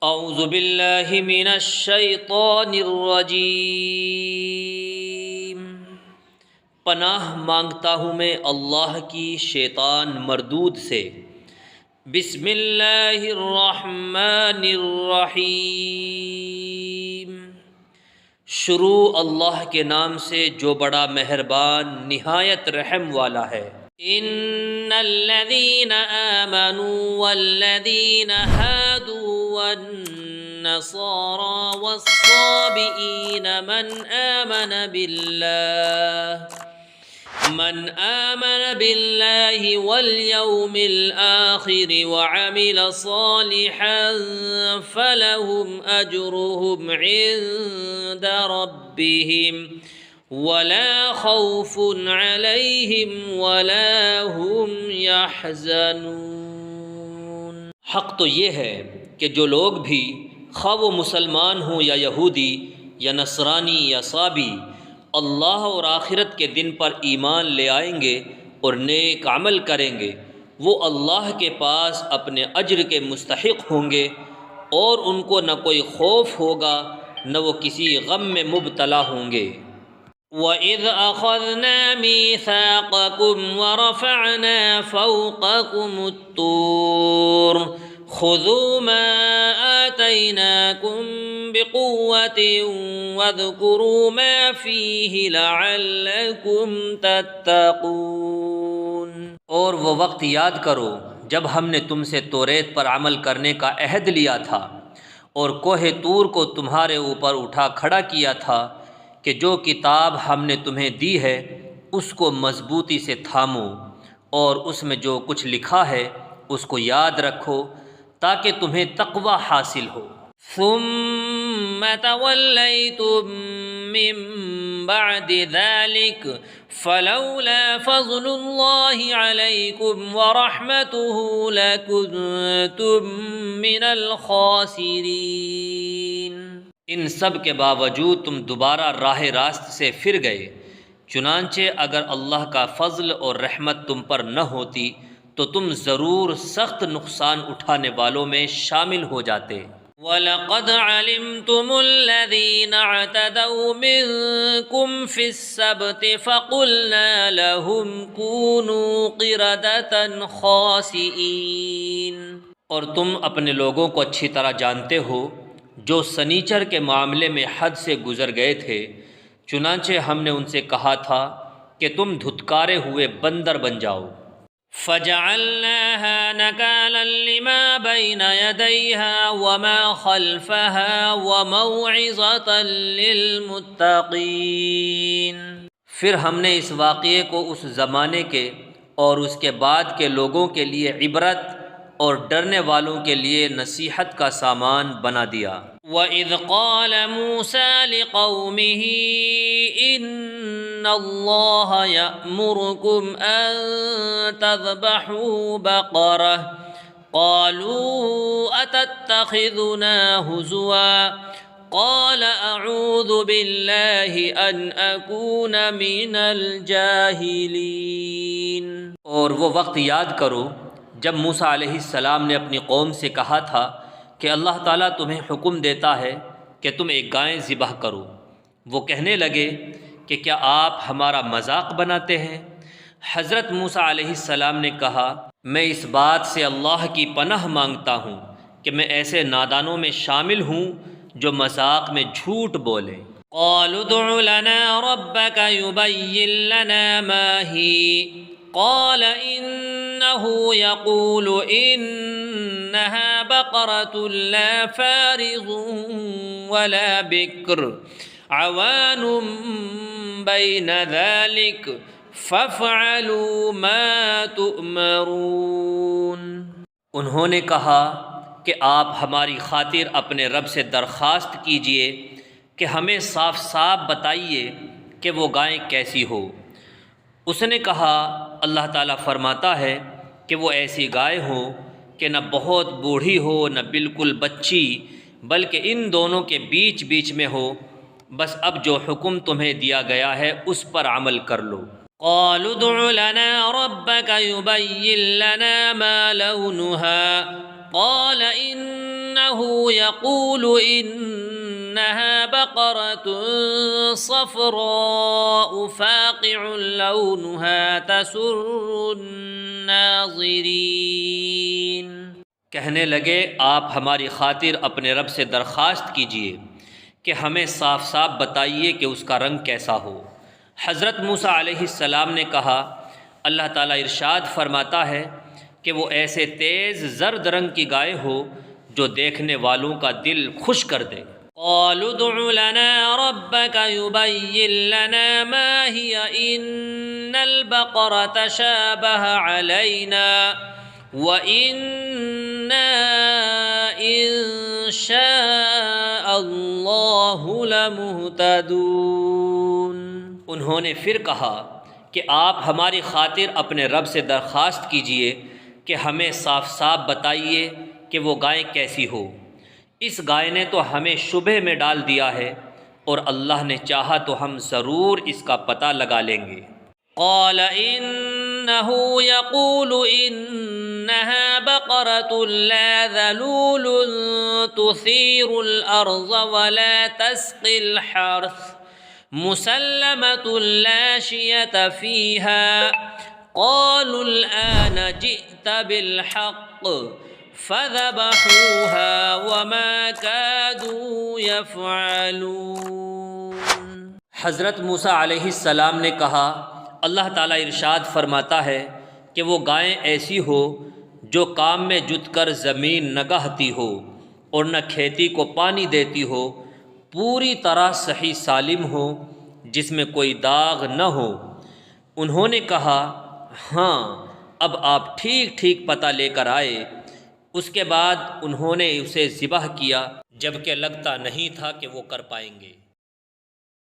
اعوذ باللہ من الشیطان الرجیم، پناہ مانگتا ہوں میں اللہ کی شیطان مردود سے۔ بسم اللہ الرحمن الرحیم، شروع اللہ کے نام سے جو بڑا مہربان نہایت رحم والا ہے۔ ان الذين آمنوا والذين هادوا والنصارى والصابئين من آمن بالله واليوم الآخر وعمل صالحا فلهم أجرهم عند ربهم ولا خوف عليهم ولا هم يحزنون۔ حق تو یہ ہے کہ جو لوگ بھی خواہ وہ مسلمان ہوں یا یہودی یا نصرانی یا صابی، اللہ اور آخرت کے دن پر ایمان لے آئیں گے اور نیک عمل کریں گے، وہ اللہ کے پاس اپنے اجر کے مستحق ہوں گے، اور ان کو نہ کوئی خوف ہوگا نہ وہ کسی غم میں مبتلا ہوں گے۔ وَإِذْ أَخَذْنَا مِيثَاقَكُمْ وَرَفَعْنَا فَوْقَكُمُ الطُّورَ خُذُوا مَا آتَيْنَاكُمْ بِقُوَّةٍ وَاذْكُرُوا مَا فِيهِ لَعَلَّكُمْ تَتَّقُونَ۔ اور وہ وقت یاد کرو جب ہم نے تم سے توریت پر عمل کرنے کا عہد لیا تھا اور کوہ طور کو تمہارے اوپر اٹھا کھڑا کیا تھا کہ جو کتاب ہم نے تمہیں دی ہے اس کو مضبوطی سے تھامو، اور اس میں جو کچھ لکھا ہے اس کو یاد رکھو تاکہ تمہیں تقوی حاصل ہو۔ ثم تولیتم من بعد ذلك فلولا فضل اللہ علیکم ورحمتہ لکنتم من الخاسرین۔ ان سب کے باوجود تم دوبارہ راہ راست سے پھر گئے، چنانچہ اگر اللہ کا فضل اور رحمت تم پر نہ ہوتی تو تم ضرور سخت نقصان اٹھانے والوں میں شامل ہو جاتے۔ وَلَقَدْ عَلِمْتُمُ الَّذِينَ اعْتَدَوْا مِنْكُمْ فِي السَّبْتِ فَقُلْنَا لَهُمْ كُونُوا قِرَدَةً خَاسِئِينَ۔ اور تم اپنے لوگوں کو اچھی طرح جانتے ہو جو سنیچر کے معاملے میں حد سے گزر گئے تھے، چنانچہ ہم نے ان سے کہا تھا کہ تم دھتکارے ہوئے بندر بن جاؤ۔ فَجَعَلْنَاهَا نَكَالًا لِمَا بَيْنَ يَدَيْهَا وَمَا خَلْفَهَا وَمَوْعِظَةً لِلْمُتَّقِينَ۔ پھر ہم نے اس واقعے کو اس زمانے کے اور اس کے بعد کے لوگوں کے لیے عبرت اور ڈرنے والوں کے لیے نصیحت کا سامان بنا دیا۔ وَإِذْ قَالَ مُوسَىٰ لِقَوْمِهِ إِنَّ اللَّهَ يَأْمُرُكُمْ أَن تَذْبَحُوا بَقَرَةً قَالُوا أَتَتَّخِذُنَا هُزُوًا قَالَ أَعُوذُ بِاللَّهِ أَنْ أَكُونَ مِنَ الْجَاهِلِينَ۔ اور وہ وقت یاد کرو جب موسیٰ علیہ السلام نے اپنی قوم سے کہا تھا کہ اللہ تعالیٰ تمہیں حکم دیتا ہے کہ تم ایک گائے ذبح کرو۔ وہ کہنے لگے کہ کیا آپ ہمارا مذاق بناتے ہیں؟ حضرت موسیٰ علیہ السلام نے کہا، میں اس بات سے اللہ کی پناہ مانگتا ہوں کہ میں ایسے نادانوں میں شامل ہوں جو مذاق میں جھوٹ بولیں۔ قالوا ادع لنا ربك يبين لنا ما هي قال إنه يقول إنها بقرة لا فارض ولا بكر عوان بين ذلك فافعلوا ما تؤمرون۔ انہوں نے کہا کہ آپ ہماری خاطر اپنے رب سے درخواست کیجئے کہ ہمیں صاف صاف بتائیے کہ وہ گائے کیسی ہو۔ اس نے کہا، اللہ تعالیٰ فرماتا ہے کہ وہ ایسی گائے ہو کہ نہ بہت بوڑھی ہو نہ بالکل بچی، بلکہ ان دونوں کے بیچ بیچ میں ہو، بس اب جو حکم تمہیں دیا گیا ہے اس پر عمل کر لو۔ قالوا ادع لنا ربك يبين لنا ما لونها قال إنه إنه يقول إنها بقرة صفراء فاقع لونها تسر الناظرين۔ کہنے لگے آپ ہماری خاطر اپنے رب سے درخواست کیجئے کہ ہمیں صاف صاف بتائیے کہ اس کا رنگ کیسا ہو۔ حضرت موسیٰ علیہ السلام نے کہا، اللہ تعالیٰ ارشاد فرماتا ہے کہ وہ ایسے تیز زرد رنگ کی گائے ہو جو دیکھنے والوں کا دل خوش کر دے۔ قالوا ادع لنا ربك يبين لنا ما هي إن البقرة تشابه علينا وإنا إن شاء الله لمهتدون۔ انہوں نے پھر کہا کہ آپ ہماری خاطر اپنے رب سے درخواست کیجئے کہ ہمیں صاف صاف بتائیے کہ وہ گائے کیسی ہو۔ اس گائے نے تو ہمیں شبہ میں ڈال دیا ہے، اور اللہ نے چاہا تو ہم ضرور اس کا پتہ لگا لیں گے۔ قال إنه يقول إنها بقرة لا ذلول تثير الأرض ولا تسقي الحرث مسلمة لا شية فيها قالوا الآن جئت بالحق فذبحوها وما كادوا يفعلون۔ حضرت موسیٰ علیہ السلام نے کہا، اللہ تعالیٰ ارشاد فرماتا ہے کہ وہ گائیں ایسی ہو جو کام میں جت کر زمین نہ گہتی ہو اور نہ کھیتی کو پانی دیتی ہو، پوری طرح صحیح سالم ہو، جس میں کوئی داغ نہ ہو۔ انہوں نے کہا، ہاں اب آپ ٹھیک ٹھیک پتہ لے کر آئے۔ اس کے بعد انہوں نے اسے ذبح کیا، جبکہ لگتا نہیں تھا کہ وہ کر پائیں گے۔